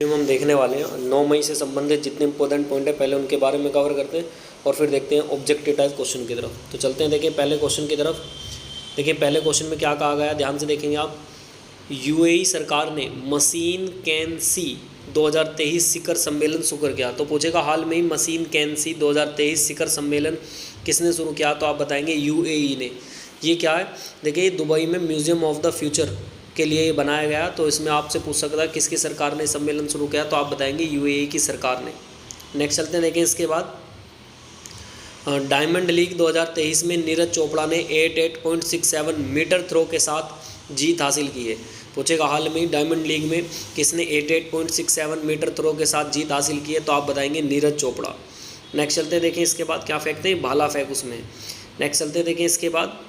हम देखने वाले हैं 9 मई से संबंधित जितने इंपॉर्टेंट पॉइंट है पहले उनके बारे में कवर करते हैं और फिर देखते हैं ऑब्जेक्टिव टाइप क्वेश्चन की तरफ। तो चलते हैं, देखिए पहले क्वेश्चन की तरफ। देखिए पहले क्वेश्चन में क्या कहा गया है, ध्यान से देखेंगे आप। यूएई सरकार ने मशीन कैन सी 2023 शिखर सम्मेलन शुरू किया। तो पूछेगा हाल में ही मशीन कैन सी 2023 शिखर सम्मेलन किसने शुरू किया, तो आप बताएंगे यूएई ने। ये क्या है, देखिए दुबई में म्यूजियम ऑफ द फ्यूचर के लिए ये बनाया गया। तो इसमें आपसे पूछ सकता है किसकी सरकार ने सम्मेलन शुरू किया, तो आप बताएंगे यूएई की सरकार ने। नेक्स्ट चलते हैं, देखें इसके बाद डायमंड लीग 2023 में नीरज चोपड़ा ने 88.67 मीटर थ्रो के साथ जीत हासिल की है। पूछेगा हाल में डायमंड लीग में किसने 88.67 मीटर थ्रो के साथ जीत हासिल की है, तो आप बताएंगे नीरज चोपड़ा। नेक्स्ट चलते हैं, देखें इसके बाद क्या फैक्ट है, भाला फैक्ट उसमें। नेक्स्ट चलते हैं, देखें इसके बाद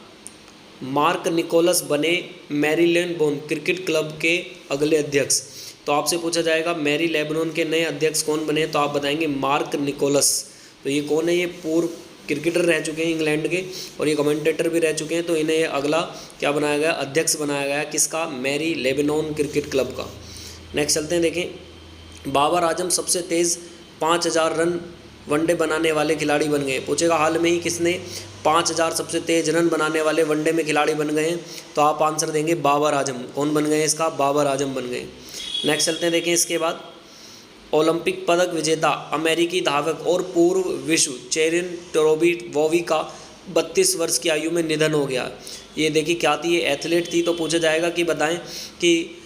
मार्क निकोलस बने मैरीलैंड बोन क्रिकेट क्लब के अगले अध्यक्ष। तो आपसे पूछा जाएगा मैरी लेबनोन के नए अध्यक्ष कौन बने, तो आप बताएंगे मार्क निकोलस। तो ये कौन है, ये पूर्व क्रिकेटर रह चुके हैं इंग्लैंड के और ये कमेंटेटर भी रह चुके हैं। तो इन्हें अगला क्या बनाया गया, अध्यक्ष बनाया गया, किसका, मैरी लेबनोन क्रिकेट क्लब का। नेक्स्ट चलते हैं, देखें बाबर आजम सबसे तेज़ 5000 रन वनडे बनाने वाले खिलाड़ी बन गए। पूछेगा हाल में ही किसने 5000 सबसे तेज़ रन बनाने वाले वनडे में खिलाड़ी बन गए हैं, तो आप आंसर देंगे बाबर आजम। कौन बन गए इसका, बाबर आजम बन गए। नेक्स्ट चलते हैं, देखें इसके बाद ओलंपिक पदक विजेता अमेरिकी धावक और पूर्व विश्व चैंपियन टोरी बोवी का 32 वर्ष की आयु में निधन हो गया। ये देखिए क्या थी, ये एथलीट थी। तो पूछा जाएगा कि बताएं कि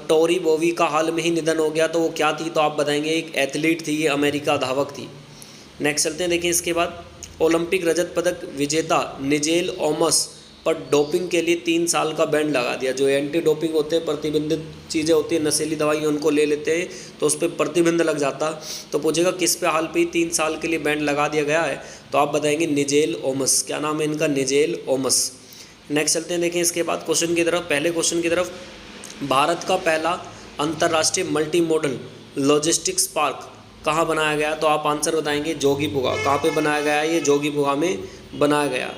टोरी बोवी का हाल में ही निधन हो गया, तो वो क्या थी, तो आप बताएंगे एक एथलीट थी, ये अमेरिका धावक थी। नेक्स्ट चलते हैं, देखिए इसके बाद ओलंपिक रजत पदक विजेता निजेल ओमस पर डोपिंग के लिए 3 साल का बैन लगा दिया। जो एंटी डोपिंग होते हैं, प्रतिबंधित चीज़ें होती हैं, नशीली दवाई उनको ले लेते हैं तो उस पर प्रतिबंध लग जाता। तो पूछेगा किस पे हाल पे 3 साल के लिए बैन लगा दिया गया है, तो आप बताएंगे निजेल ओमस। क्या नाम है इनका, निजेल ओमस। नेक्स्ट चलते हैं, देखें इसके बाद क्वेश्चन की तरफ। पहले क्वेश्चन की तरफ, भारत का पहला अंतर्राष्ट्रीय मल्टी मॉडल लॉजिस्टिक्स पार्क कहाँ बनाया गया, तो आप आंसर बताएंगे जोगीपुरा। कहाँ पे बनाया गया है, ये जोगीपुरा में बनाया गया।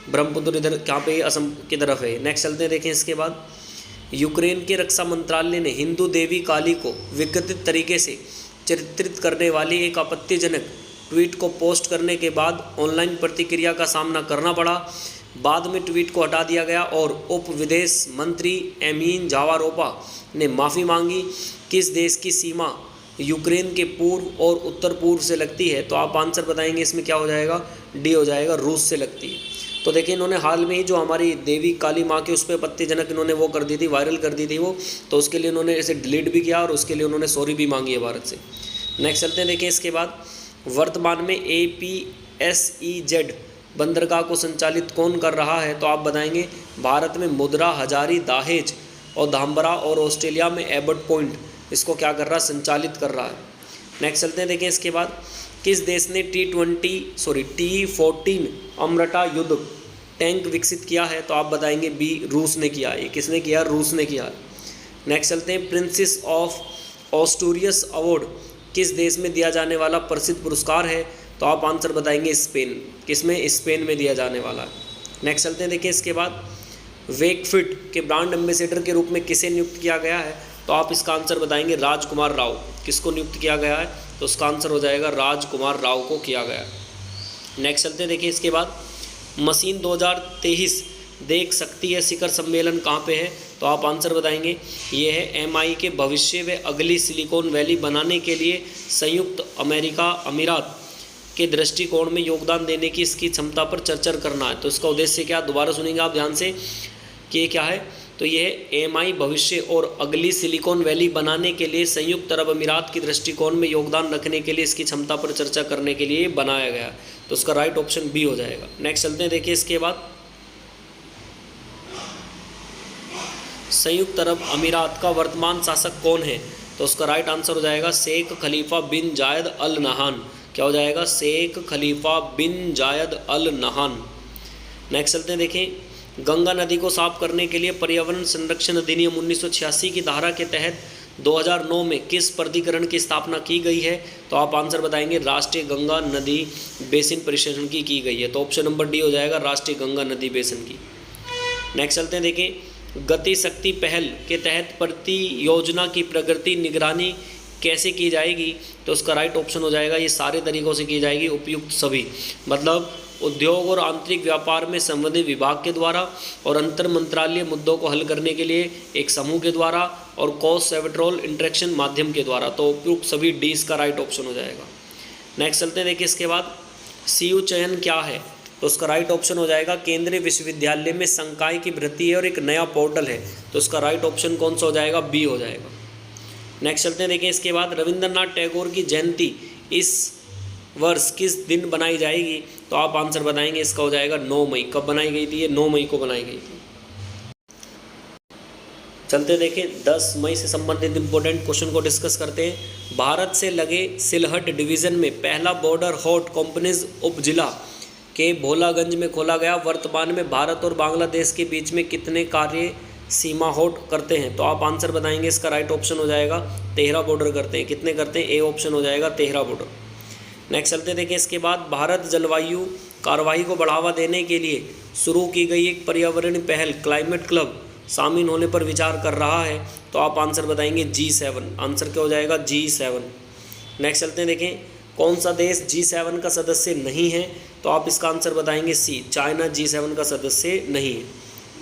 ब्रह्मपुत्र इधर कहाँ पे, असम की तरफ है। नेक्स्ट चलते हैं, देखें इसके बाद यूक्रेन के रक्षा मंत्रालय ने हिंदू देवी काली को विकृत तरीके से चित्रित करने वाली एक आपत्तिजनक ट्वीट को पोस्ट करने के बाद ऑनलाइन प्रतिक्रिया का सामना करना पड़ा। बाद में ट्वीट को हटा दिया गया और उप विदेश मंत्री एमीन जावारोपा ने माफ़ी मांगी। किस देश की सीमा यूक्रेन के पूर्व और उत्तर पूर्व से लगती है, तो आप आंसर बताएंगे इसमें क्या हो जाएगा, डी हो जाएगा, रूस से लगती है। तो देखिए इन्होंने हाल में ही जो हमारी देवी काली माँ के उस पर आपत्तिजनक इन्होंने वो कर दी थी, वायरल कर दी थी वो, तो उसके लिए उन्होंने इसे डिलीट भी किया और उसके लिए उन्होंने सॉरी भी मांगी है भारत से। नेक्स्ट चलते हैं, देखिए इसके बाद वर्तमान में APSEZ बंदरगाह को संचालित कौन कर रहा है, तो आप बताएंगे भारत में मुद्रा, हजारी, दाहेज और धामबरा और ऑस्ट्रेलिया में एबर्ट पॉइंट इसको क्या कर रहा है, संचालित कर रहा है। नेक्स्ट चलते हैं, देखें इसके बाद किस देश ने T14 अमृता युद्ध टैंक विकसित किया है, तो आप बताएंगे बी, रूस ने किया। ये किसने किया, रूस ने किया। नेक्स्ट चलते हैं, प्रिंसेस ऑफ ऑस्टूरियस अवार्ड किस देश में दिया जाने वाला प्रसिद्ध पुरस्कार है, तो आप आंसर बताएंगे स्पेन। किसमें, स्पेन में दिया जाने वाला है। नेक्स्ट चलते हैं, देखिए इसके बाद वेकफिट के ब्रांड एम्बेसडर के रूप में किसे नियुक्त किया गया है, तो आप इसका आंसर बताएंगे राजकुमार राव। किसको नियुक्त किया गया है, तो उसका आंसर हो जाएगा राजकुमार राव को किया गया। नेक्स्ट चलते हैं, देखिए इसके बाद मशीन 2023 देख सकती है शिखर सम्मेलन कहाँ पे है, तो आप आंसर बताएंगे ये है MI के भविष्य व अगली सिलिकॉन वैली बनाने के लिए संयुक्त अमीरात के दृष्टिकोण में योगदान देने की इसकी क्षमता पर चर्चा करना है। तो इसका उद्देश्य क्या, दोबारा सुनेंगे आप ध्यान से कि ये क्या है, तो ये MI भविष्य और अगली सिलिकॉन वैली बनाने के लिए संयुक्त अरब अमीरात की दृष्टिकोण में योगदान रखने के लिए इसकी क्षमता पर चर्चा करने के लिए बनाया गया। तो उसका राइट ऑप्शन बी हो जाएगा। नेक्स्ट चलते हैं, देखिए इसके बाद संयुक्त अरब अमीरात का वर्तमान शासक कौन है, तो उसका राइट आंसर हो जाएगा शेख खलीफा बिन जायद अल नहान। क्या हो जाएगा, शेख खलीफा बिन जायद अल नहान। नेक्स्ट चलते हैं, देखें गंगा नदी को साफ करने के लिए पर्यावरण संरक्षण अधिनियम 1986 की धारा के तहत 2009 में किस प्राधिकरण की स्थापना की गई है, तो आप आंसर बताएंगे राष्ट्रीय गंगा नदी बेसिन परिषद की गई है। तो ऑप्शन नंबर डी हो जाएगा, राष्ट्रीय गंगा नदी बेसिन की। नेक्स्ट चलते हैं, देखिए गति शक्ति पहल के तहत प्रति योजना की प्रगति निगरानी कैसे की जाएगी, तो उसका राइट ऑप्शन हो जाएगा ये सारे तरीक़ों से की जाएगी, उपयुक्त सभी, मतलब उद्योग और आंतरिक व्यापार में संबंधित विभाग के द्वारा और अंतर मंत्रालय मुद्दों को हल करने के लिए एक समूह के द्वारा और कॉस्ट सेवेट्रोल इंटरेक्शन माध्यम के द्वारा। तो उपयुक्त सभी डी इसका राइट ऑप्शन हो जाएगा। नेक्स्ट चलते हैं, देखिए इसके बाद सीयू चयन क्या है, तो उसका राइट ऑप्शन हो जाएगा केंद्रीय विश्वविद्यालय में संकाय की वृद्धि है और एक नया पोर्टल है, तो उसका राइट ऑप्शन कौन सा हो जाएगा, बी हो जाएगा। नेक्स्ट चलते हैं, देखिए इसके बाद रविंद्रनाथ टैगोर की जयंती इस वर्ष किस दिन बनाई जाएगी, तो आप आंसर बताएंगे, इसका हो जाएगा 9 मई। कब बनाई गई थी, ये 9 मई को बनाई गई थी। चलते देखें 10 मई से संबंधित इंपॉर्टेंट क्वेश्चन को डिस्कस करते हैं। भारत से लगे सिलहट डिवीज़न में पहला बॉर्डर हॉट कंपनीज उपजिला के भोलागंज में खोला गया। वर्तमान में भारत और बांग्लादेश के बीच में कितने कार्य सीमा हॉट करते हैं, तो आप आंसर बताएंगे, इसका राइट ऑप्शन हो जाएगा 13 बॉर्डर करते हैं। कितने करते हैं, ए ऑप्शन हो जाएगा 13 बॉर्डर। नेक्स्ट चलते देखें इसके बाद भारत जलवायु कार्रवाई को बढ़ावा देने के लिए शुरू की गई एक पर्यावरणीय पहल क्लाइमेट क्लब शामिल होने पर विचार कर रहा है, तो आप आंसर बताएंगे G7। आंसर क्या हो जाएगा, G7। नेक्स्ट चलते हैं, देखें कौन सा देश G7 का सदस्य नहीं है, तो आप इसका आंसर बताएंगे सी, चाइना G7 का सदस्य नहीं है।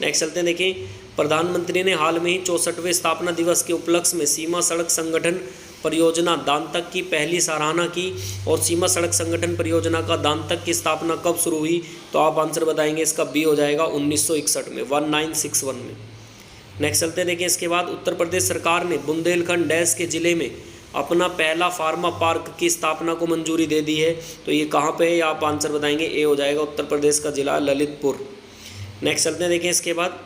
नेक्स्ट चलते हैं, देखें प्रधानमंत्री ने हाल में ही 64वें स्थापना दिवस के उपलक्ष्य में सीमा सड़क संगठन परियोजना दांतक की पहली सराहना की और सीमा सड़क संगठन परियोजना का दांतक की स्थापना कब शुरू हुई, तो आप आंसर बताएंगे, इसका बी हो जाएगा 1961 में, 1961 में। नेक्स्ट चलते हैं, देखिए इसके बाद उत्तर प्रदेश सरकार ने बुंदेलखंड डैश के ज़िले में अपना पहला फार्मा पार्क की स्थापना को मंजूरी दे दी है, तो ये कहाँ पे है, आप आंसर बताएंगे, ए हो जाएगा उत्तर प्रदेश का जिला ललितपुर। नेक्स्ट चलते हैं, देखिए इसके बाद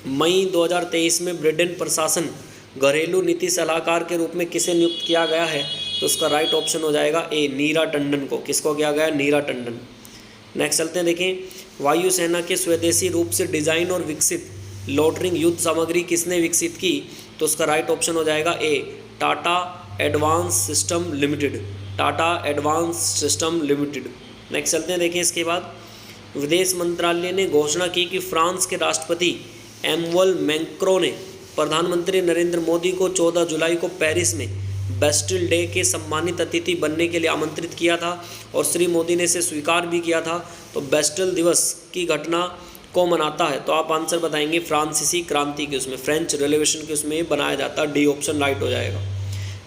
मई 2023 में ब्रिटेन प्रशासन घरेलू नीति सलाहकार के रूप में किसे नियुक्त किया गया है, तो उसका राइट ऑप्शन हो जाएगा ए, नीरा टंडन को। किसको किया गया, नीरा टंडन। नेक्स्ट चलते हैं, देखें वायुसेना के स्वदेशी रूप से डिजाइन और विकसित लोटरिंग युद्ध सामग्री किसने विकसित की, तो उसका राइट ऑप्शन हो जाएगा A, Tata advance system limited, Tata advance system limited. Next चलते हैं, देखें इसके बाद विदेश मंत्रालय ने घोषणा की कि फ्रांस के राष्ट्रपति एमैनुअल मैक्रों ने प्रधानमंत्री नरेंद्र मोदी को 14 जुलाई को पेरिस में बेस्टिल डे के सम्मानित अतिथि बनने के लिए आमंत्रित किया था और श्री मोदी ने इसे स्वीकार भी किया था। तो बेस्टिल दिवस की घटना को मनाता है, तो आप आंसर बताएंगे फ्रांसीसी क्रांति के उसमें, फ्रेंच रेवोल्यूशन के उसमें बनाया जाता है, डी ऑप्शन राइट हो जाएगा।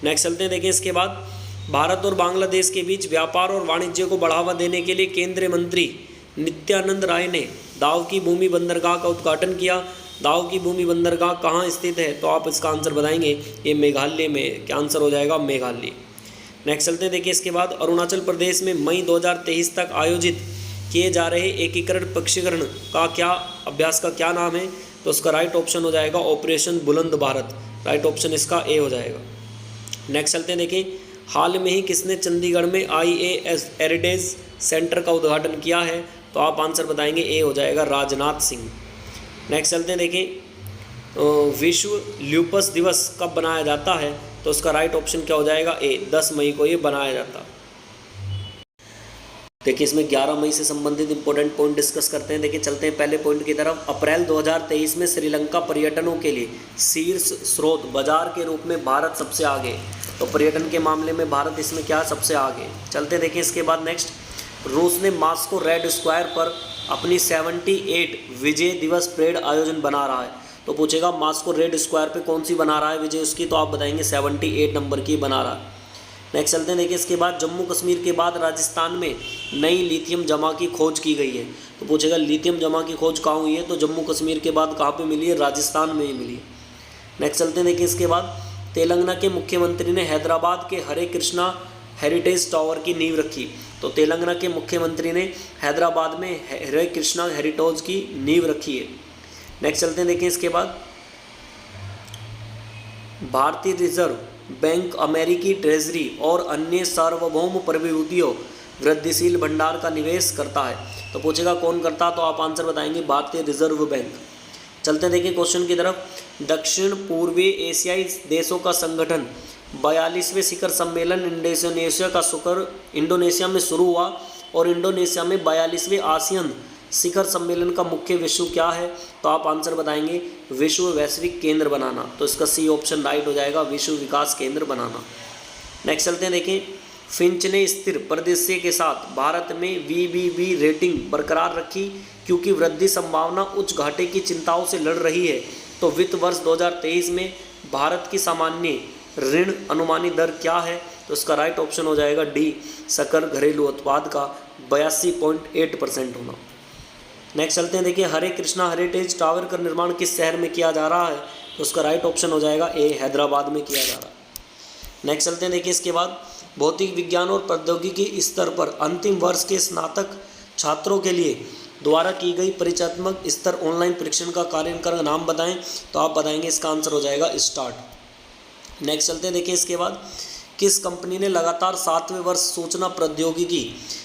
नेक्स्ट चलते हैं, देखिए इसके बाद भारत और बांग्लादेश के बीच व्यापार और वाणिज्य को बढ़ावा देने के लिए केंद्रीय मंत्री नित्यानंद राय ने दाव की भूमि बंदरगाह का उद्घाटन किया। दाव की भूमि बंदरगाह कहाँ स्थित है, तो आप इसका आंसर बताएंगे, ये मेघालय में, क्या आंसर हो जाएगा, मेघालय। नेक्स्ट चलते हैं, देखिए इसके बाद अरुणाचल प्रदेश में मई 2023 तक आयोजित किए जा रहे एकीकरण पक्षीकरण का क्या अभ्यास का क्या नाम है, तो उसका राइट ऑप्शन हो जाएगा ऑपरेशन बुलंद भारत। राइट ऑप्शन इसका ए हो जाएगा। नेक्स्ट चलते हैं, देखिए हाल में ही किसने चंडीगढ़ में IAS हेरिटेज सेंटर का उद्घाटन किया है, तो आप आंसर बताएंगे, ए हो जाएगा राजनाथ सिंह। नेक्स्ट चलते हैं, देखिए विश्व ल्यूपस दिवस कब बनाया जाता है, तो उसका राइट ऑप्शन क्या हो जाएगा, ए, 10 मई को ये बनाया जाता है। देखिए इसमें 11 मई से संबंधित इंपॉर्टेंट पॉइंट डिस्कस करते हैं। देखिए चलते हैं पहले पॉइंट की तरफ। अप्रैल 2023 में श्रीलंका पर्यटनों के लिए शीर्ष स्रोत बाजार के रूप में भारत सबसे आगे, तो पर्यटन के मामले में भारत इसमें क्या सबसे आगे। चलते देखिए इसके बाद नेक्स्ट, रूस ने मॉस्को रेड स्क्वायर पर अपनी 78 विजय दिवस परेड आयोजन बना रहा है, तो पूछेगा मॉस्को रेड स्क्वायर पे कौन सी बना रहा है विजय उसकी, तो आप बताएंगे 78 नंबर की बना रहा है। नेक्स्ट चलते हैं, देखिए इसके बाद जम्मू कश्मीर के बाद राजस्थान में नई लिथियम जमा की खोज की गई है, तो पूछेगा लिथियम जमा की खोज कहाँ हुई है, तो जम्मू कश्मीर के बाद कहाँ पे मिली है, राजस्थान में ही मिली है। नेक्स्ट चलते हैं, देखिए इसके बाद तेलंगाना के मुख्यमंत्री ने हैदराबाद के हरे कृष्णा हेरिटेज टावर की नींव रखी, तो तेलंगाना के मुख्यमंत्री ने हैदराबाद में हरे कृष्णा हेरिटेज की नींव रखी है। नेक्स्ट चलते हैं, देखिए इसके बाद भारतीय रिजर्व बैंक अमेरिकी ट्रेजरी और अन्य सार्वभौम प्रतिभूतियों वृद्धिशील भंडार का निवेश करता है, तो पूछेगा कौन करता, तो आप आंसर बताएंगे भारतीय रिजर्व बैंक। चलते हैं, देखिए क्वेश्चन की तरफ। दक्षिण पूर्वी एशियाई देशों का संगठन 42वें शिखर सम्मेलन इंडोनेशिया में शुरू हुआ और इंडोनेशिया में 42वें आसियान शिखर सम्मेलन का मुख्य विषय क्या है, तो आप आंसर बताएंगे विश्व वैश्विक केंद्र बनाना, तो इसका सी ऑप्शन राइट हो जाएगा, विश्व विकास केंद्र बनाना। नेक्स्ट चलते हैं, देखें फिंच ने स्थिर परिदृश्य के साथ भारत में वीबीबी रेटिंग बरकरार रखी क्योंकि वृद्धि संभावना उच्च घाटे की चिंताओं से लड़ रही है। तो वित्त वर्ष 2023 में भारत की सामान्य ऋण अनुमानित दर क्या है? तो इसका राइट ऑप्शन हो जाएगा डी, सकल घरेलू उत्पाद का 82.8% होना। नेक्स्ट चलते हैं, देखिए हरे कृष्णा हेरिटेज टावर का निर्माण किस शहर में किया जा रहा है? तो उसका राइट ऑप्शन हो जाएगा ए, हैदराबाद में किया जा रहा है। नेक्स्ट चलते हैं, देखिए इसके बाद भौतिक विज्ञान और प्रौद्योगिकी स्तर पर अंतिम वर्ष के स्नातक छात्रों के लिए द्वारा की गई परिचयात्मक स्तर ऑनलाइन परीक्षण का कार्यक्रम का नाम बताएं। तो आप बताएंगे इसका आंसर हो जाएगा स्टार्ट। नेक्स्ट चलते हैं, देखिए इसके बाद किस कंपनी ने लगातार 7वें वर्ष सूचना प्रौद्योगिकी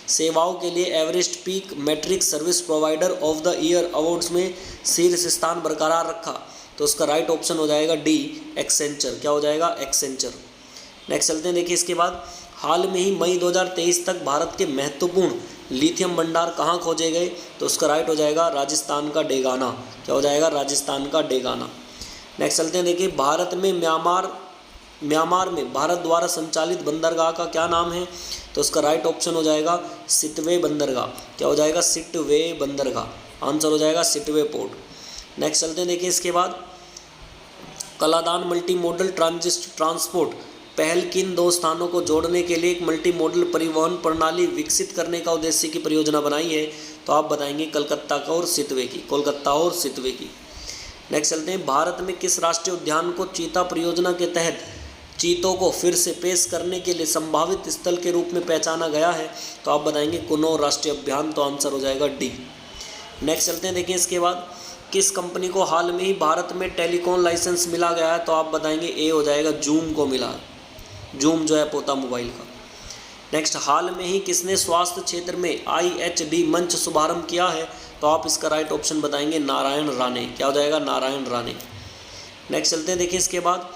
सेवाओं के लिए Everest peak matrix service provider of the year awards में शीर्ष स्थान बरकरार रखा? तो उसका राइट ऑप्शन हो जाएगा डी, एक्सेंचर। क्या हो जाएगा? एक्सेंचर। नेक्स्ट चलते हैं, देखिए इसके बाद हाल में ही मई 2023 तक भारत के महत्वपूर्ण लिथियम भंडार कहाँ खोजे गए? तो उसका राइट हो जाएगा राजस्थान का डेगाना। क्या हो जाएगा? राजस्थान का डेगाना। नेक्स्ट चलते हैं, देखिए भारत में म्यांमार में भारत द्वारा संचालित बंदरगाह का क्या नाम है? तो उसका राइट ऑप्शन हो जाएगा सिटवे बंदरगाह। क्या हो जाएगा? सिटवे बंदरगाह। आंसर हो जाएगा सिटवे पोर्ट। नेक्स्ट चलते हैं, देखिए इसके बाद कलादान मल्टी मॉडल ट्रांसपोर्ट पहल किन दो स्थानों को जोड़ने के लिए एक मल्टी मॉडल परिवहन प्रणाली विकसित करने का उद्देश्य की परियोजना बनाई है? तो आप बताएंगे कलकत्ता का और सिटवे की, कोलकाता और सिटवे की। नेक्स्ट चलते हैं, भारत में किस राष्ट्रीय उद्यान को चीता परियोजना के तहत चीतों को फिर से पेश करने के लिए संभावित स्थल के रूप में पहचाना गया है? तो आप बताएंगे कुन्नौर राष्ट्रीय उद्यान। तो आंसर हो जाएगा डी। नेक्स्ट चलते हैं, देखिए इसके बाद किस कंपनी को हाल में ही भारत में टेलीकॉम लाइसेंस मिला गया है? तो आप बताएंगे ए हो जाएगा जूम को मिला है। जूम जो है पोता मोबाइल का। नेक्स्ट, हाल में ही किसने स्वास्थ्य क्षेत्र में IHD मंच शुभारंभ किया है? तो आप इसका राइट ऑप्शन बताएंगे नारायण राणे। क्या हो जाएगा? नारायण राणे। नेक्स्ट चलते हैं, देखिए इसके बाद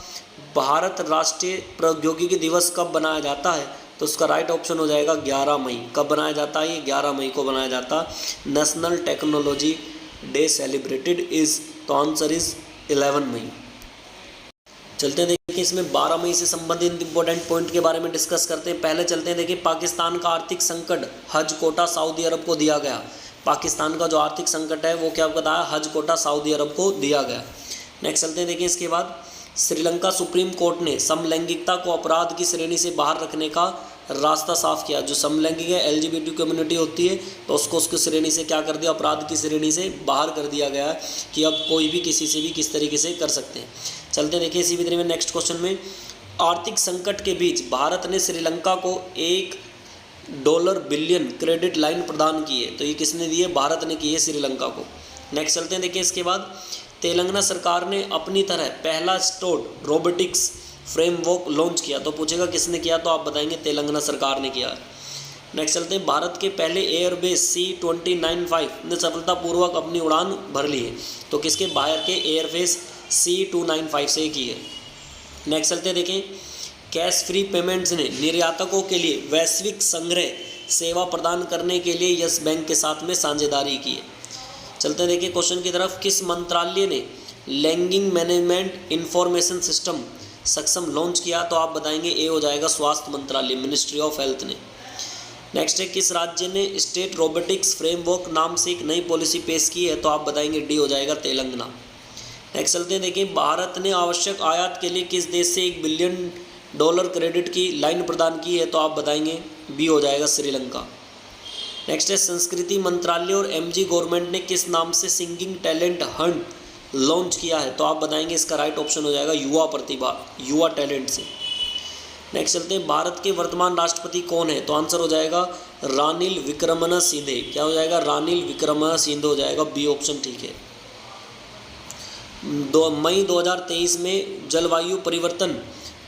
भारत राष्ट्रीय प्रौद्योगिकी दिवस कब बनाया जाता है? तो उसका राइट ऑप्शन हो जाएगा 11 मई। कब बनाया जाता है? ये 11 मई को बनाया जाता है। National technology day celebrated is, तो आंसर इज 11 मई। चलते हैं, देखिए इसमें 12 मई से संबंधित इंपॉर्टेंट पॉइंट के बारे में डिस्कस करते हैं। पहले चलते हैं, देखिए पाकिस्तान का आर्थिक संकट हज कोटा सऊदी अरब को दिया गया। पाकिस्तान का जो आर्थिक संकट है वो क्या बताया? हज कोटा सऊदी अरब को दिया गया। नेक्स्ट चलते हैं, देखिए इसके बाद श्रीलंका सुप्रीम कोर्ट ने समलैंगिकता को अपराध की श्रेणी से बाहर रखने का रास्ता साफ किया। जो समलैंगिक है LGBT कम्युनिटी होती है तो उसको उसकी श्रेणी से क्या कर दिया? अपराध की श्रेणी से बाहर कर दिया गया है कि अब कोई भी किसी से भी किस तरीके से कर सकते हैं। चलते देखिए इसी विधि में नेक्स्ट क्वेश्चन में, आर्थिक संकट के बीच भारत ने श्रीलंका को $1 बिलियन क्रेडिट लाइन प्रदान की है। तो ये किसने दी है? भारत ने की है श्रीलंका को। नेक्स्ट चलते हैं, देखिए इसके बाद तेलंगाना सरकार ने अपनी तरह पहला स्टोर्ड रोबोटिक्स फ्रेमवर्क लॉन्च किया। तो पूछेगा किसने किया? तो आप बताएंगे तेलंगाना सरकार ने किया। नेक्स्ट चलते हैं, भारत के पहले एयरबेस C-295 ने सफलतापूर्वक अपनी उड़ान भर ली है। तो किसके? बाहर के एयरबेस C-295 से की है। नेक्स्ट चलते हैं, देखें कैश फ्री पेमेंट्स ने निर्यातकों के लिए वैश्विक संग्रह सेवा प्रदान करने के लिए यस बैंक के साथ में साझेदारी की है। चलते हैं, देखिए क्वेश्चन की तरफ, किस मंत्रालय ने लैंगिंग मैनेजमेंट इंफॉर्मेशन सिस्टम सक्षम लॉन्च किया? तो आप बताएंगे ए हो जाएगा स्वास्थ्य मंत्रालय, मिनिस्ट्री ऑफ हेल्थ ने। नेक्स्ट है, किस राज्य ने स्टेट रोबोटिक्स फ्रेमवर्क नाम से एक नई पॉलिसी पेश की है? तो आप बताएंगे डी हो जाएगा तेलंगाना। नेक्स्ट चलते हैं, देखिए भारत ने आवश्यक आयात के लिए किस देश से $1 बिलियन क्रेडिट की लाइन प्रदान की है? तो आप बताएंगे बी हो जाएगा श्रीलंका। नेक्स्ट है, संस्कृति मंत्रालय और MG गवर्नमेंट ने किस नाम से सिंगिंग टैलेंट हंट लॉन्च किया है? तो आप बताएंगे इसका राइट ऑप्शन हो जाएगा युवा प्रतिभा, युवा टैलेंट से। नेक्स्ट चलते हैं, भारत के वर्तमान राष्ट्रपति कौन है? तो आंसर हो जाएगा रानिल विक्रमसिंघे। क्या हो जाएगा? रानिल विक्रमसिंघे हो जाएगा, बी ऑप्शन ठीक है। मई 2023 में जलवायु परिवर्तन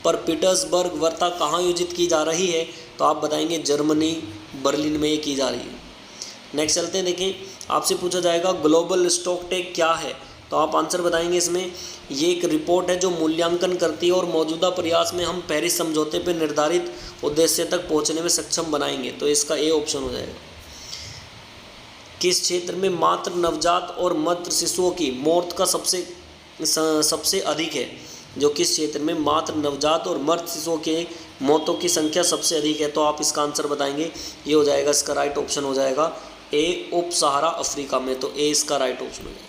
पर पीटर्सबर्ग वार्ता कहाँ आयोजित की जा रही है? तो आप बताएंगे जर्मनी बर्लिन में ये की जा रही है। नेक्स्ट चलते हैं, देखें आपसे पूछा जाएगा ग्लोबल स्टॉक टेक क्या है? तो आप आंसर बताएंगे इसमें, ये एक रिपोर्ट है जो मूल्यांकन करती है और मौजूदा प्रयास में हम पेरिस समझौते पर निर्धारित उद्देश्य तक पहुंचने में सक्षम बनाएंगे। तो इसका ए ऑप्शन हो जाएगा। किस क्षेत्र में मात्र नवजात और मध्य शिशुओं की मौत का सबसे अधिक है? जो किस क्षेत्र में मात्र नवजात और मर्द शिशुओं के मौतों की संख्या सबसे अधिक है? तो आप इसका आंसर बताएंगे, ये हो जाएगा इसका राइट ऑप्शन हो जाएगा ए, उप सहारा अफ्रीका में। तो ए इसका राइट ऑप्शन हो जाएगा।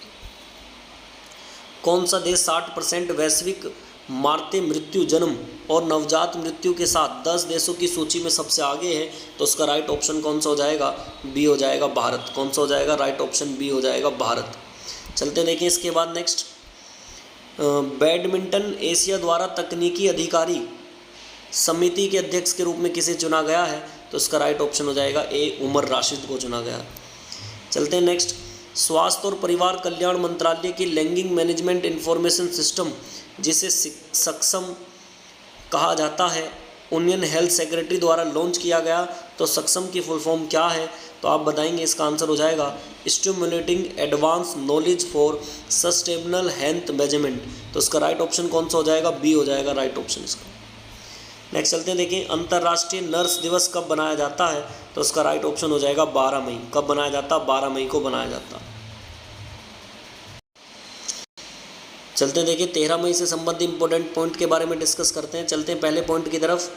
कौन सा देश 60% वैश्विक मारते मृत्यु जन्म और नवजात मृत्यु के साथ 10 देशों की सूची में सबसे आगे है? तो उसका राइट ऑप्शन कौन सा हो जाएगा? बी हो जाएगा भारत। कौन सा हो जाएगा? राइट ऑप्शन बी हो जाएगा भारत। चलते देखें इसके बाद नेक्स्ट, बैडमिंटन एशिया द्वारा तकनीकी अधिकारी समिति के अध्यक्ष के रूप में किसे चुना गया है? तो इसका राइट ऑप्शन हो जाएगा ए, उमर राशिद को चुना गया है। चलते हैं नेक्स्ट, स्वास्थ्य और परिवार कल्याण मंत्रालय की लैंगिक मैनेजमेंट इंफॉर्मेशन सिस्टम जिसे सक्षम कहा जाता है, यूनियन हेल्थ सेक्रेटरी द्वारा लॉन्च किया गया। तो सक्षम की फुल फॉर्म क्या है? तो आप बताएंगे, इसका आंसर हो जाएगा stimulating advance knowledge for sustainable health management. तो इसका राइट ऑप्शन कौन सा हो जाएगा? बी हो जाएगा राइट ऑप्शन इसका। नेक्स्ट चलते हैं, देखिए अंतर्राष्ट्रीय नर्स दिवस कब बनाया जाता है? तो इसका राइट ऑप्शन हो जाएगा 12 मई। कब बनाया जाता? 12 मई को बनाया जाता। चलते हैं, देखिए 13 मई से संबंधित इंपॉर्टेंट पॉइंट के बारे में डिस्कस करते हैं। चलते हैं पहले पॉइंट की तरफ।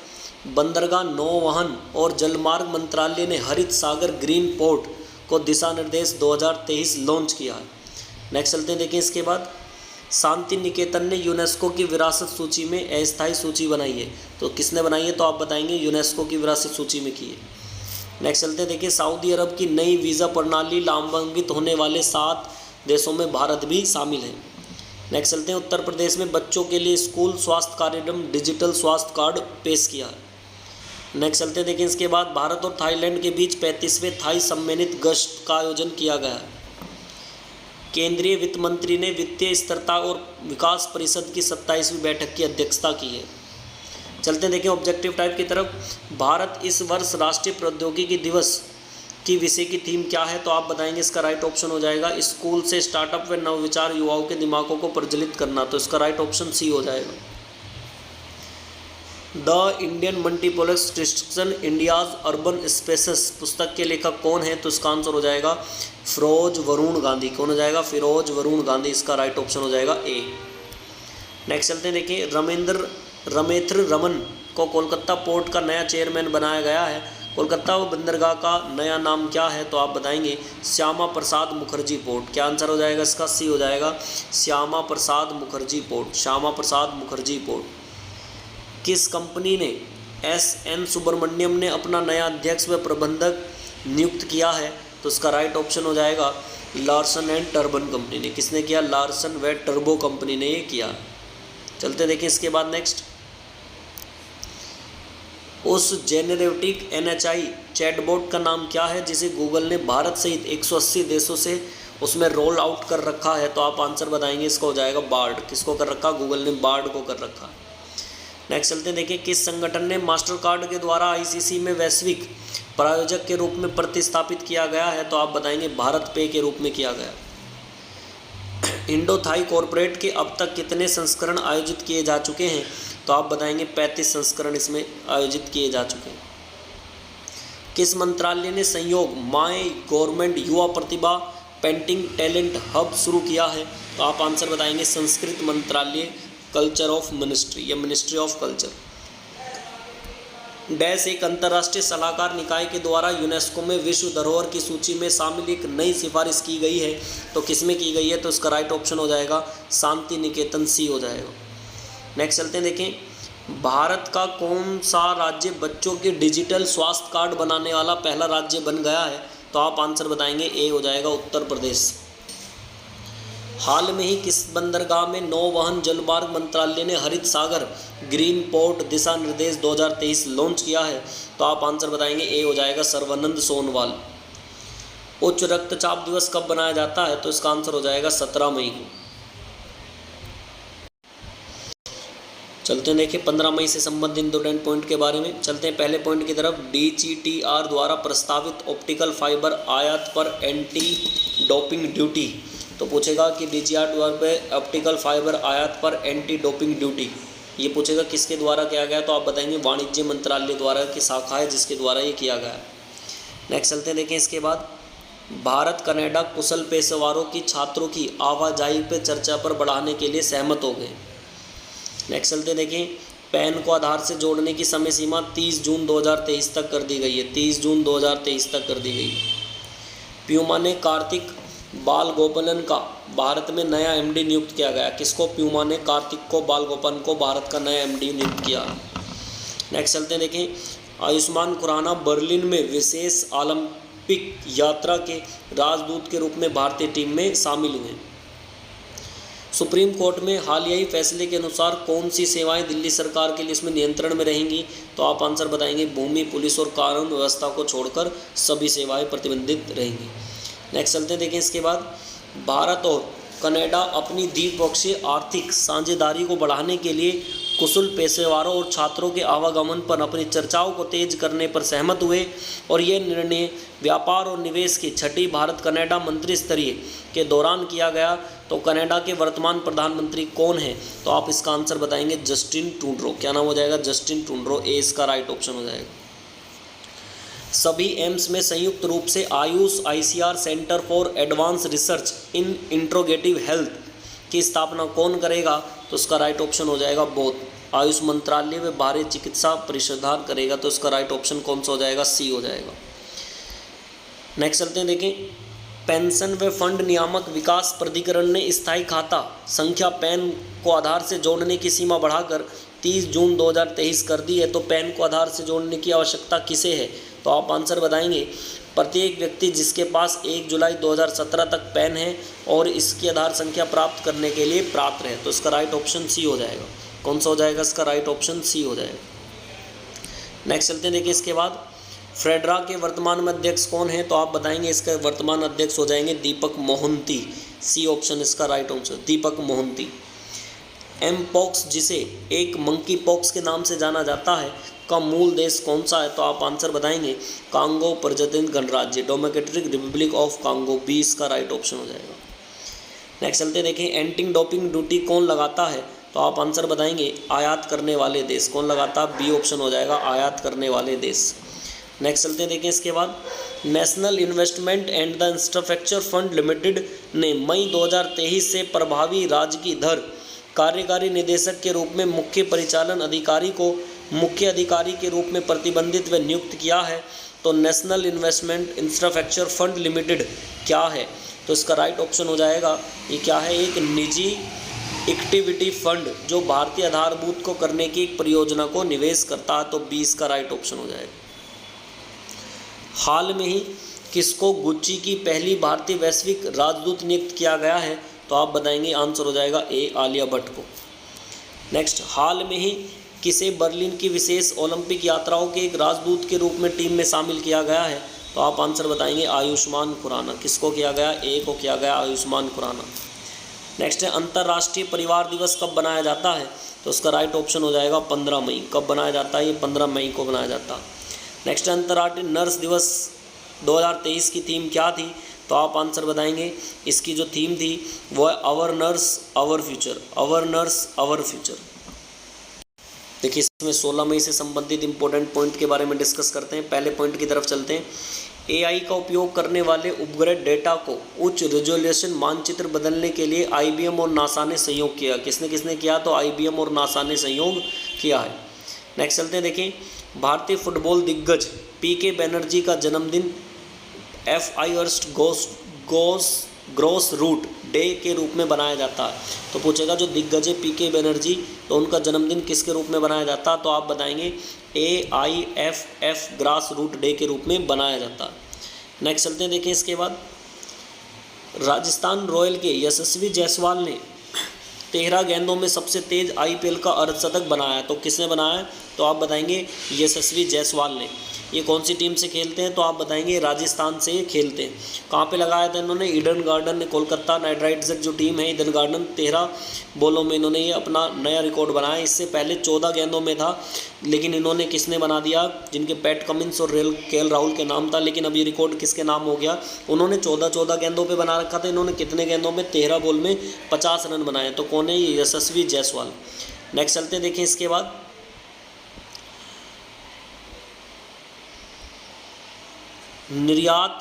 बंदरगाह, नौवहन और जलमार्ग मंत्रालय ने हरित सागर ग्रीन पोर्ट को दिशा निर्देश 2023 लॉन्च किया है। नेक्स्ट चलते हैं, देखिए इसके बाद शांति निकेतन ने यूनेस्को की विरासत सूची में अस्थायी सूची बनाई है। तो किसने बनाई है? तो आप बताएंगे, यूनेस्को की विरासत सूची में की है। नेक्स्ट चलते हैं, देखिए सऊदी अरब की नई वीज़ा प्रणाली लाभान्वित होने वाले 7 देशों में भारत भी शामिल है। नेक्स्ट चलते हैं, उत्तर प्रदेश में बच्चों के लिए स्कूल स्वास्थ्य कार्यक्रम डिजिटल स्वास्थ्य कार्ड पेश किया है। नेक्स्ट चलते हैं, देखिए इसके बाद भारत और थाईलैंड के बीच 35वें थाई सम्मेलित गश्त का आयोजन किया गया है। केंद्रीय वित्त मंत्री ने वित्तीय स्थिरता और विकास परिषद की 27वीं बैठक की अध्यक्षता की है। चलते हैं, देखिए ऑब्जेक्टिव टाइप की तरफ। भारत इस वर्ष राष्ट्रीय प्रौद्योगिकी दिवस की विषय की थीम क्या है? तो आप बताएंगे, इसका राइट ऑप्शन हो जाएगा स्कूल से स्टार्टअप व नवविचार युवाओं के दिमागों को प्रज्वलित करना। तो इसका राइट ऑप्शन सी हो जाएगा। The Indian multiplex destruction India's urban spaces पुस्तक के लेखक कौन है? तो इसका आंसर हो जाएगा फिरोज वरुण गांधी। कौन हो जाएगा? फिरोज वरुण गांधी। इसका राइट ऑप्शन हो जाएगा ए। नेक्स्ट चलते हैं, देखिए रमेंद्र रमन को कोलकाता पोर्ट का नया चेयरमैन बनाया गया है। कोलकाता बंदरगाह का नया नाम क्या है? तो आप बताएंगे, श्यामा प्रसाद मुखर्जी पोर्ट। क्या आंसर हो जाएगा इसका? सी हो जाएगा श्यामा प्रसाद मुखर्जी पोर्ट। श्यामा प्रसाद मुखर्जी पोर्ट। किस कंपनी ने एस.एन. सुब्रमण्यम ने अपना नया अध्यक्ष व प्रबंधक नियुक्त किया है? तो इसका राइट ऑप्शन हो जाएगा लार्सन एंड टर्बन कंपनी ने। किसने किया? लार्सन व टर्बो कंपनी ने ये किया। चलते देखिए इसके बाद नेक्स्ट, उस जेनरेटिव NHI चैटबॉट का नाम क्या है जिसे गूगल ने भारत सहित 180 देशों से उसमें रोल आउट कर रखा है? तो आप आंसर बताएंगे, इसका हो जाएगा बार्ड। किसको कर रखा? गूगल ने बार्ड को कर रखा है। नेक्स्ट चलते हैं, देखिए किस संगठन ने मास्टर कार्ड के द्वारा ICC में वैश्विक प्रायोजक के रूप में प्रतिस्थापित किया गया है? तो आप बताएंगे, भारत पे के रूप में किया गया। इंडो थाई कॉरपोरेट के अब तक कितने संस्करण आयोजित किए जा चुके हैं? तो आप बताएंगे 35 संस्करण इसमें आयोजित किए जा चुके हैं। किस मंत्रालय ने संयोग माय गवर्नमेंट युवा प्रतिभा पेंटिंग टैलेंट हब शुरू किया है? तो आप आंसर बताएंगे, संस्कृत मंत्रालय कल्चर ऑफ मिनिस्ट्री या मिनिस्ट्री ऑफ कल्चर। डैश एक अंतर्राष्ट्रीय सलाहकार निकाय के द्वारा यूनेस्को में विश्व धरोहर की सूची में शामिल एक नई सिफारिश की गई है। तो किसमें की गई है? तो इसका राइट ऑप्शन हो जाएगा शांति निकेतन, सी हो जाएगा। नेक्स्ट चलते हैं, देखें भारत का कौन सा राज्य बच्चों के डिजिटल स्वास्थ्य कार्ड बनाने वाला पहला राज्य बन गया है? तो आप आंसर बताएंगे, ए हो जाएगा उत्तर प्रदेश। हाल में ही किस बंदरगाह में नौवहन जलमार्ग मंत्रालय ने हरित सागर ग्रीन पोर्ट दिशा निर्देश 2023 लॉन्च किया है? तो आप आंसर बताएंगे, ए हो जाएगा सर्वानंद सोनोवाल। उच्च रक्तचाप दिवस कब बनाया जाता है? तो इसका आंसर हो जाएगा 17 मई को। चलते हैं, देखिए 15 मई से संबंधित इंपॉर्टेंट पॉइंट के बारे में। चलते हैं पहले पॉइंट की तरफ। DGTR द्वारा प्रस्तावित ऑप्टिकल फाइबर आयात पर एंटी डोपिंग ड्यूटी। तो पूछेगा कि DGTR द्वारा पे ऑप्टिकल फाइबर आयात पर एंटी डोपिंग ड्यूटी, ये पूछेगा किसके द्वारा किया गया? तो आप बताएंगे वाणिज्य मंत्रालय द्वारा की शाखा है जिसके द्वारा ये किया गया है। नेक्स्ट चलते हैं, देखें इसके बाद भारत कनाडा कुशल पेशेवरों की छात्रों की आवाजाही पे चर्चा पर बढ़ाने के लिए सहमत हो गए। नेक्स्ट चलते देखें, पैन को आधार से जोड़ने की समय सीमा 30 जून 2023 तक कर दी गई है, 30 जून 2023 तक कर दी गई है। प्यूमा ने कार्तिक बालगोपालन का भारत में नया एमडी नियुक्त किया गया। किसको? प्यूमा ने कार्तिक को बालगोपालन को भारत का नया एमडी नियुक्त किया। नेक्स्ट चलते देखें, आयुष्मान खुराना बर्लिन में विशेष ओलंपिक यात्रा के राजदूत के रूप में भारतीय टीम में शामिल हुए। सुप्रीम कोर्ट में हालियाई फैसले के अनुसार कौन सी सेवाएं दिल्ली सरकार के लिए इसमें नियंत्रण में रहेंगी? तो आप आंसर बताएंगे भूमि, पुलिस और कानून व्यवस्था को छोड़कर सभी सेवाएं प्रतिबंधित रहेंगी। नेक्स्ट चलते देखें, इसके बाद भारत और कनाडा अपनी द्विपक्षीय आर्थिक साझेदारी को बढ़ाने के लिए कुशल पेशेवरों और छात्रों के आवागमन पर अपनी चर्चाओं को तेज करने पर सहमत हुए और यह निर्णय व्यापार और निवेश की छठी भारत कनाडा मंत्री स्तरीय के दौरान किया गया। तो कनाडा के वर्तमान प्रधानमंत्री कौन है? तो आप इसका आंसर बताएंगे जस्टिन ट्रूडो। क्या नाम हो जाएगा? Justin Trudeau. ए इसका राइट ऑप्शन हो जाएगा। सभी एम्स में संयुक्त रूप से Ayush ICR centre for advance research in interrogative health की स्थापना कौन करेगा? तो इसका राइट ऑप्शन हो जाएगा बोथ। आयुष मंत्रालय व भारतीय चिकित्सा परिषद करेगा। तो इसका राइट ऑप्शन कौन सा हो जाएगा? सी हो जाएगा। नेक्स्ट चलते हैं, देखें, पेंशन व फंड नियामक विकास प्राधिकरण ने स्थायी खाता संख्या पैन को आधार से जोड़ने की सीमा बढ़ाकर 30 जून 2023 कर दी है। तो पैन को आधार से जोड़ने की आवश्यकता किसे है? तो आप आंसर बताएंगे प्रत्येक व्यक्ति जिसके पास 1 जुलाई 2017 तक पैन है और इसकी आधार संख्या प्राप्त करने के लिए पात्र है। तो इसका राइट ऑप्शन सी हो जाएगा। कौन सा हो जाएगा? इसका राइट ऑप्शन सी हो जाएगा। नेक्स्ट चलते हैं, देखिए, इसके बाद फेडरा के वर्तमान में अध्यक्ष कौन है? तो आप बताएंगे इसके वर्तमान अध्यक्ष हो जाएंगे दीपक मोहंती। सी ऑप्शन इसका राइट ऑप्शन, दीपक मोहंती। एमपॉक्स, जिसे एक मंकी पॉक्स के नाम से जाना जाता है, का मूल देश कौन सा है? तो आप आंसर बताएंगे कांगो प्रजातंत्र गणराज्य, democratic republic of Congo. B इसका राइट ऑप्शन हो जाएगा। नेक्स्ट चलते देखें, एंटी डोपिंग ड्यूटी कौन लगाता है? तो आप आंसर बताएंगे आयात करने वाले देश। कौन लगाता है? बी ऑप्शन हो जाएगा, आयात करने वाले देश। नेक्स्ट चलते देखें, इसके बाद national investment and the infrastructure fund limited ने मई 2023 से प्रभावी राजकीय कार्यकारी निदेशक के रूप में मुख्य परिचालन अधिकारी को मुख्य अधिकारी के रूप में प्रतिबंधित व नियुक्त किया है। तो national investment infrastructure fund limited क्या है? तो इसका राइट ऑप्शन हो जाएगा, ये क्या है? एक निजी इक्विटी फंड जो भारतीय आधारभूत को करने की एक परियोजना को निवेश करता है। तो 20 का राइट ऑप्शन हो जाएगा। हाल में ही किसको गुच्ची की पहली भारतीय वैश्विक राजदूत नियुक्त किया गया है? तो आप बताएंगे आंसर हो जाएगा ए, आलिया भट्ट को। नेक्स्ट, हाल में ही किसे बर्लिन की विशेष ओलंपिक यात्राओं के एक राजदूत के रूप में टीम में शामिल किया गया है? तो आप आंसर बताएंगे आयुष्मान खुराना। किसको किया गया? ए को किया गया, आयुष्मान खुराना। नेक्स्ट है, अंतर्राष्ट्रीय परिवार दिवस कब बनाया जाता है? तो उसका राइट ऑप्शन हो जाएगा 15 मई। कब बनाया जाता है? ये 15 मई को बनाया जाता है। नेक्स्ट, अंतर्राष्ट्रीय नर्स दिवस 2023 की थीम क्या थी? तो आप आंसर बताएंगे इसकी जो थीम थी वो है our nurse our future. Our nurse our future. देखिए, इसमें 16 मई से संबंधित इंपॉर्टेंट पॉइंट के बारे में डिस्कस करते हैं। पहले पॉइंट की तरफ चलते हैं। AI का उपयोग करने वाले उपग्रह डेटा को उच्च रेजोल्यूशन मानचित्र बदलने के लिए IBM और नासा ने सहयोग किया। किसने किसने किया? तो IBM और नासा ने सहयोग किया है। नेक्स्ट चलते हैं, देखें, भारतीय फुटबॉल दिग्गज PK बनर्जी का जन्मदिन FIRST ग्रोस रूट डे के रूप में बनाया जाता है। तो पूछेगा जो दिग्गज है PK बनर्जी, तो उनका जन्मदिन किसके रूप में बनाया जाता है? तो आप बताएंगे AIFF ग्रास रूट डे के रूप में बनाया जाता है। नेक्स्ट चलते हैं, देखें, इसके बाद राजस्थान रॉयल के यशस्वी जायसवाल ने 13 गेंदों में सबसे तेज IPL का अर्धशतक बनाया। तो किसने बनाया? तो आप बताएंगे यशस्वी जायसवाल ने। ये कौन सी टीम से खेलते हैं? तो आप बताएंगे राजस्थान से खेलते हैं। कहाँ पे लगाया था इन्होंने? ईडन गार्डन ने। कोलकाता नाइट राइडर्स जो टीम है ईडन गार्डन, 13 बॉलों में इन्होंने ये अपना नया रिकॉर्ड बनाया। इससे पहले 14 गेंदों में था, लेकिन इन्होंने किसने बना दिया? जिनके पैट कमिंस और KL राहुल के नाम था, लेकिन अब ये रिकॉर्ड किसके नाम हो गया? उन्होंने 14 गेंदों पर बना रखा था। इन्होंने कितने गेंदों में? 13 बॉल में 50 रन बनाए। तो कौन है? ये यशस्वी जायसवाल। नेक्स्ट चलते देखें, इसके बाद निर्यात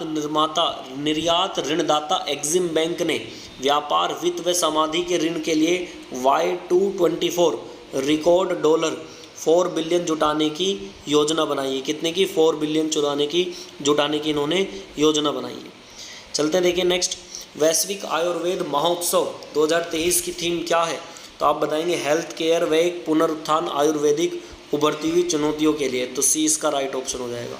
ऋणदाता एग्जिम बैंक ने व्यापार, वित्त व समाधि के ऋण के लिए Y224 रिकॉर्ड $4 बिलियन जुटाने की योजना बनाई है। कितने की? 4 बिलियन जुटाने की इन्होंने योजना बनाई है। चलते हैं देखिए नेक्स्ट, वैश्विक आयुर्वेद महोत्सव 2023 की थीम क्या है? तो आप बताएंगे हेल्थ केयर व एक पुनरुत्थान आयुर्वेदिक उभरती हुई चुनौतियों के लिए। तो सी इसका राइट ऑप्शन हो जाएगा।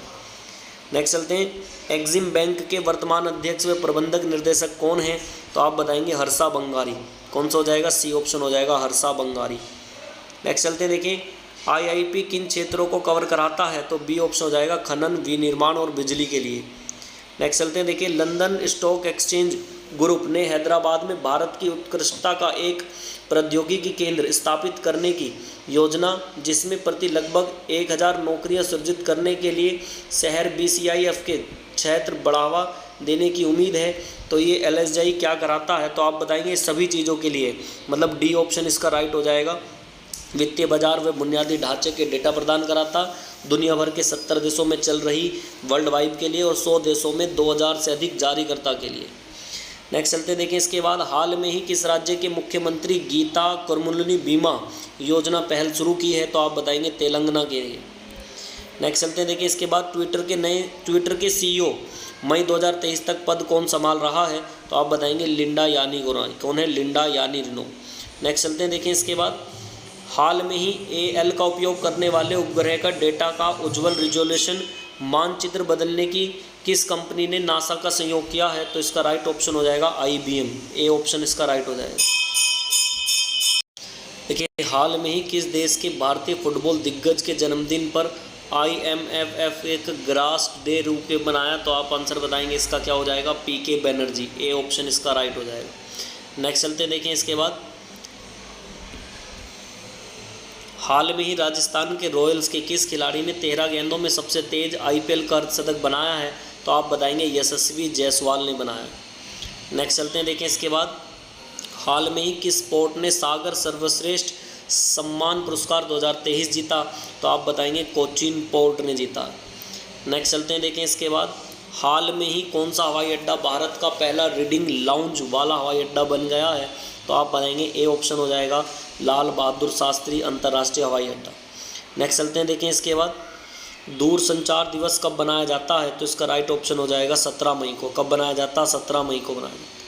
नेक्स्ट चलते हैं, एक्सिम बैंक के वर्तमान अध्यक्ष व प्रबंधक निर्देशक कौन है? तो आप बताएंगे हर्षा बंगारी। कौन सा हो जाएगा? सी ऑप्शन हो जाएगा, हर्षा बंगारी। नेक्स्ट चलते हैं देखिए, आईआईपी किन क्षेत्रों को कवर कराता है? तो बी ऑप्शन हो जाएगा, खनन, विनिर्माण और बिजली के लिए। नेक्स्ट चलते हैं देखिए, लंदन स्टॉक एक्सचेंज ग्रुप ने हैदराबाद में भारत की उत्कृष्टता का एक प्रौद्योगिकी केंद्र स्थापित करने की योजना, जिसमें प्रति लगभग 1000 नौकरियां सृजित करने के लिए शहर BCIF के क्षेत्र बढ़ावा देने की उम्मीद है। तो ये LSI क्या कराता है? तो आप बताएंगे सभी चीज़ों के लिए, मतलब डी ऑप्शन इसका राइट हो जाएगा। वित्तीय बाजार व बुनियादी ढांचे के डेटा प्रदान कराता, दुनिया भर के 70 देशों में चल रही वर्ल्ड वाइड के लिए और 100 देशों में 2000 से अधिक जारीकर्ता के लिए। नेक्स्ट चलते देखिए, इसके बाद हाल में ही किस राज्य के मुख्यमंत्री गीता कुरमुनी बीमा योजना पहल शुरू की है? तो आप बताएंगे तेलंगाना के लिए। नेक्स्ट चलते देखिए, इसके बाद ट्विटर के CEO मई 2023 तक पद कौन संभाल रहा है? तो आप बताएंगे लिंडा यानी कौन है? लिंडा यानी रिनो। नेक्स्ट चलते हैं देखिए, इसके बाद हाल में ही AL का उपयोग करने वाले उपग्रह का डेटा का उज्ज्वल रिजोल्यूशन मानचित्र बदलने की किस कंपनी ने नासा का सहयोग किया है? तो इसका राइट ऑप्शन हो जाएगा IBM। ए ऑप्शन इसका राइट हो जाएगा। देखिए, हाल में ही किस देश के भारतीय फुटबॉल दिग्गज के जन्मदिन पर IMFF एक ग्रास डे रूप में बनाया? तो आप आंसर बताएंगे इसका क्या हो जाएगा? PK बनर्जी। ए ऑप्शन इसका राइट हो जाएगा। नेक्स्ट चलते देखें, इसके बाद हाल में ही राजस्थान के रॉयल्स के किस खिलाड़ी ने 13 गेंदों में सबसे तेज IPL का अर्धशतक बनाया है? तो आप बताएंगे यशस्वी जायसवाल ने बनाया। नेक्स्ट चलते हैं देखें, इसके बाद हाल में ही किस स्पोर्ट ने सागर सर्वश्रेष्ठ सम्मान पुरस्कार 2023 जीता? तो आप बताएंगे कोचीन पोर्ट ने जीता। नेक्स्ट चलते हैं देखें, इसके बाद हाल में ही कौन सा हवाई अड्डा भारत का पहला रीडिंग लाउंज वाला हवाई अड्डा बन गया है? तो आप बताएंगे ए ऑप्शन हो जाएगा, लाल बहादुर शास्त्री अंतर्राष्ट्रीय हवाई अड्डा। नेक्स्ट चलते हैं देखें, इसके बाद दूरसंचार दिवस कब बनाया जाता है? तो इसका राइट ऑप्शन हो जाएगा 17 मई को। कब बनाया जाता है? 17 मई को बनाया जाता है।